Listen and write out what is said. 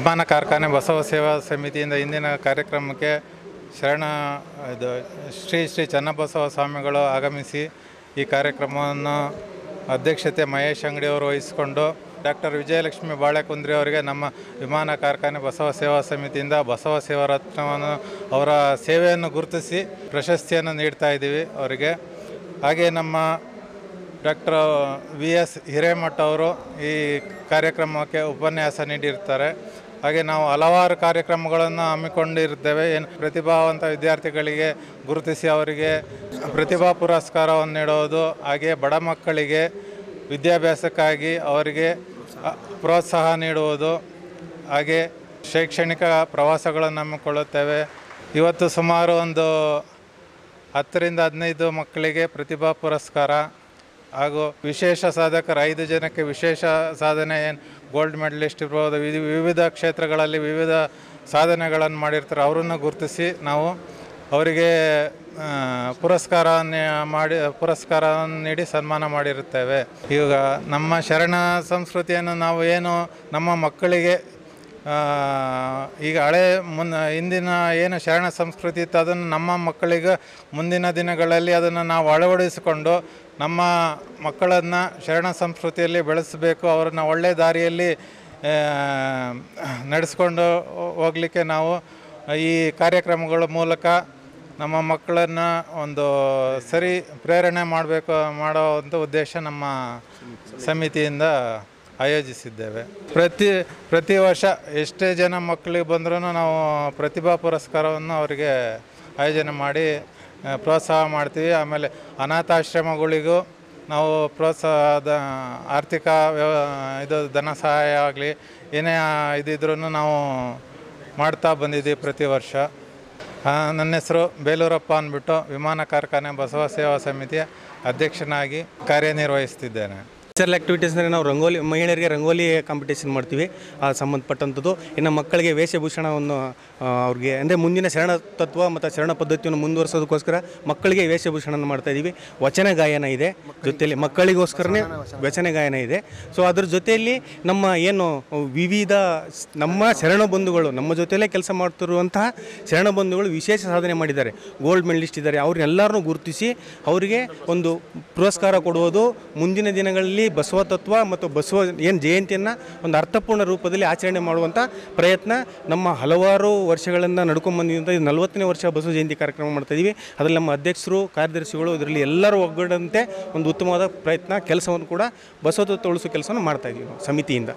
ವಿಮಾನ ಕಾರ್ಖಾನೆ ಬಸವ ಸೇವಾ ಸಮಿತಿಯಿಂದ ಇಂದಿನ ಕಾರ್ಯಕ್ರಮಕ್ಕೆ ಇದು ಶ್ರೀ ಶ್ರೀ ಚನ್ನಬಸವ ಸ್ವಾಮಿಗಳು ಆಗಮಿಸಿ ಈ ಕಾರ್ಯಕ್ರಮವನ್ನು ಅಧ್ಯಕ್ಷತೆ ಮಹೇಶ್ ಅಂಗಡಿಯವರು ವಹಿಸಿಕೊಂಡು ಡಾಕ್ಟರ್ ವಿಜಯಲಕ್ಷ್ಮಿ ಬಾಳೆಕುಂದ್ರಿ ಅವರಿಗೆ ನಮ್ಮ ವಿಮಾನ ಕಾರ್ಖಾನೆ ಬಸವ ಸೇವಾ ಸಮಿತಿಯಿಂದ ಬಸವ ಸೇವಾ ರತ್ನವನ್ನು ಅವರ ಸೇವೆಯನ್ನು ಗುರುತಿಸಿ ಪ್ರಶಸ್ತಿಯನ್ನು ನೀಡ್ತಾ ಇದ್ದೀವಿ ಅವರಿಗೆ. ಹಾಗೆ ನಮ್ಮ ಡಾಕ್ಟರ್ VS ಹಿರೇಮಠ ಅವರು ಈ ಕಾರ್ಯಕ್ರಮಕ್ಕೆ ಉಪನ್ಯಾಸ ನೀಡಿರ್ತಾರೆ. ಹಾಗೆ ನಾವು ಹಲವಾರು ಕಾರ್ಯಕ್ರಮಗಳನ್ನು ಹಮ್ಮಿಕೊಂಡಿರುತ್ತೇವೆ. ಪ್ರತಿಭಾವಂತ ವಿದ್ಯಾರ್ಥಿಗಳಿಗೆ ಗುರುತಿಸಿ ಅವರಿಗೆ ಪ್ರತಿಭಾ ಪುರಸ್ಕಾರವನ್ನು ನೀಡೋದು, ಹಾಗೆ ಬಡ ಮಕ್ಕಳಿಗೆ ವಿದ್ಯಾಭ್ಯಾಸಕ್ಕಾಗಿ ಅವರಿಗೆ ಪ್ರೋತ್ಸಾಹ ನೀಡುವುದು, ಹಾಗೆ ಶೈಕ್ಷಣಿಕ ಪ್ರವಾಸಗಳನ್ನು ಹಮ್ಮಿಕೊಳ್ಳುತ್ತೇವೆ. ಇವತ್ತು ಸುಮಾರು ಒಂದು 10 ರಿಂದ 15 ಮಕ್ಕಳಿಗೆ ಪ್ರತಿಭಾ ಪುರಸ್ಕಾರ ಹಾಗೂ ವಿಶೇಷ ಸಾಧಕರು 5 ಜನಕ್ಕೆ ವಿಶೇಷ ಸಾಧನೆ ಗೋಲ್ಡ್ ಮೆಡಲಿಸ್ಟ್ ಇರ್ಬೋದು, ವಿವಿಧ ಕ್ಷೇತ್ರಗಳಲ್ಲಿ ವಿವಿಧ ಸಾಧನೆಗಳನ್ನು ಮಾಡಿರ್ತಾರೆ. ಅವರನ್ನು ಗುರುತಿಸಿ ನಾವು ಅವರಿಗೆ ಪುರಸ್ಕಾರವನ್ನು ನೀಡಿ ಸನ್ಮಾನ ಮಾಡಿರುತ್ತೇವೆ. ಈಗ ನಮ್ಮ ಶರಣ ಸಂಸ್ಕೃತಿಯನ್ನು ನಾವು ಏನು ನಮ್ಮ ಮಕ್ಕಳಿಗೆ ಈಗ ಹಿಂದಿನ ಏನು ಶರಣ ಸಂಸ್ಕೃತಿ ಇತ್ತು ಅದನ್ನು ನಮ್ಮ ಮಕ್ಕಳಿಗೆ ಮುಂದಿನ ದಿನಗಳಲ್ಲಿ ಅದನ್ನು ನಾವು ಅಳವಡಿಸಿಕೊಂಡು ನಮ್ಮ ಮಕ್ಕಳನ್ನು ಶರಣ ಸಂಸ್ಕೃತಿಯಲ್ಲಿ ಬೆಳೆಸಬೇಕು, ಅವರನ್ನು ಒಳ್ಳೆಯ ದಾರಿಯಲ್ಲಿ ನಡೆಸ್ಕೊಂಡು ಹೋಗಲಿಕ್ಕೆ ನಾವು ಈ ಕಾರ್ಯಕ್ರಮಗಳ ಮೂಲಕ ನಮ್ಮ ಮಕ್ಕಳನ್ನು ಒಂದು ಸರಿ ಪ್ರೇರಣೆ ಮಾಡೋವಂಥ ಉದ್ದೇಶ ನಮ್ಮ ಸಮಿತಿಯಿಂದ ಆಯೋಜಿಸಿದ್ದೇವೆ. ಪ್ರತಿ ವರ್ಷ ಎಷ್ಟೇ ಜನ ಮಕ್ಕಳಿಗೆ ಬಂದರೂ ನಾವು ಪ್ರತಿಭಾ ಪುರಸ್ಕಾರವನ್ನು ಅವರಿಗೆ ಆಯೋಜನೆ ಮಾಡಿ ಪ್ರೋತ್ಸಾಹ ಮಾಡ್ತೀವಿ. ಆಮೇಲೆ ಅನಾಥಾಶ್ರಮಗಳಿಗೂ ನಾವು ಪ್ರೋತ್ಸಾಹದ ಆರ್ಥಿಕ ಧನ ಸಹಾಯ ಆಗಲಿ ಏನೇ ಇದ್ರೂ ನಾವು ಮಾಡ್ತಾ ಬಂದಿದ್ದೀವಿ ಪ್ರತಿ ವರ್ಷ. ನನ್ನ ಹೆಸರು ಬೇಲೂರಪ್ಪ ಅಂದ್ಬಿಟ್ಟು ವಿಮಾನ ಕಾರ್ಖಾನೆ ಬಸವ ಸೇವಾ ಸಮಿತಿಯ ಅಧ್ಯಕ್ಷನಾಗಿ ಕಾರ್ಯನಿರ್ವಹಿಸ್ತಿದ್ದೇನೆ. ಕಲ್ಚರಲ್ ಆ್ಯಕ್ಟಿವಿಟೀಸ್ ಅಂದರೆ ನಾವು ಮಹಿಳೆಯರಿಗೆ ರಂಗೋಲಿ ಕಾಂಪಿಟೇಷನ್ ಮಾಡ್ತೀವಿ ಸಂಬಂಧಪಟ್ಟಂಥದ್ದು. ಇನ್ನು ಮಕ್ಕಳಿಗೆ ವೇಷಭೂಷಣವನ್ನು ಅವ್ರಿಗೆ ಅಂದರೆ ಮುಂದಿನ ಶರಣ ತತ್ವ ಮತ್ತು ಶರಣ ಪದ್ಧತಿಯನ್ನು ಮುಂದುವರಿಸೋದಕ್ಕೋಸ್ಕರ ಮಕ್ಕಳಿಗೆ ವೇಷಭೂಷಣವನ್ನು ಮಾಡ್ತಾಯಿದ್ದೀವಿ. ವಚನ ಗಾಯನ ಇದೆ ಜೊತೆಯಲ್ಲಿ, ಮಕ್ಕಳಿಗೋಸ್ಕರನೇ ವಚನ ಗಾಯನ ಇದೆ. ಸೊ ಅದ್ರ ಜೊತೆಯಲ್ಲಿ ನಮ್ಮ ಏನು ವಿವಿಧ ನಮ್ಮ ಶರಣ ಬಂಧುಗಳು ನಮ್ಮ ಜೊತೆಯಲ್ಲೇ ಕೆಲಸ ಮಾಡ್ತಿರುವಂತಹ ಶರಣ ಬಂಧುಗಳು ವಿಶೇಷ ಸಾಧನೆ ಮಾಡಿದ್ದಾರೆ, ಗೋಲ್ಡ್ ಮೆಡಲಿಸ್ಟ್ ಇದ್ದಾರೆ. ಅವ್ರನ್ನೆಲ್ಲರನ್ನೂ ಗುರುತಿಸಿ ಅವರಿಗೆ ಒಂದು ಪುರಸ್ಕಾರ ಕೊಡುವುದು, ಮುಂದಿನ ದಿನಗಳಲ್ಲಿ ಬಸವ ತತ್ವ ಮತ್ತು ಬಸವ ಜಯಂತಿಯನ್ನು ಒಂದು ಅರ್ಥಪೂರ್ಣ ರೂಪದಲ್ಲಿ ಆಚರಣೆ ಮಾಡುವಂಥ ಪ್ರಯತ್ನ ನಮ್ಮ ಹಲವಾರು ವರ್ಷಗಳಿಂದ ನಡ್ಕೊಂಡ್ಬಂದಿದ್ದಂಥ 40ನೇ ವರ್ಷ ಬಸವ ಜಯಂತಿ ಕಾರ್ಯಕ್ರಮ ಮಾಡ್ತಾಯಿದ್ದೀವಿ. ಅದರಲ್ಲಿ ನಮ್ಮ ಅಧ್ಯಕ್ಷರು, ಕಾರ್ಯದರ್ಶಿಗಳು, ಇದರಲ್ಲಿ ಎಲ್ಲರೂ ಒಗ್ಗೂಡಂತೆ ಒಂದು ಉತ್ತಮವಾದ ಪ್ರಯತ್ನ ಕೆಲಸವನ್ನು ಕೂಡ ಬಸವ ತತ್ವ ಉಳಿಸೋ ಕೆಲಸವನ್ನು ಮಾಡ್ತಾಯಿದ್ದೀವಿ ನಾವು ಸಮಿತಿಯಿಂದ.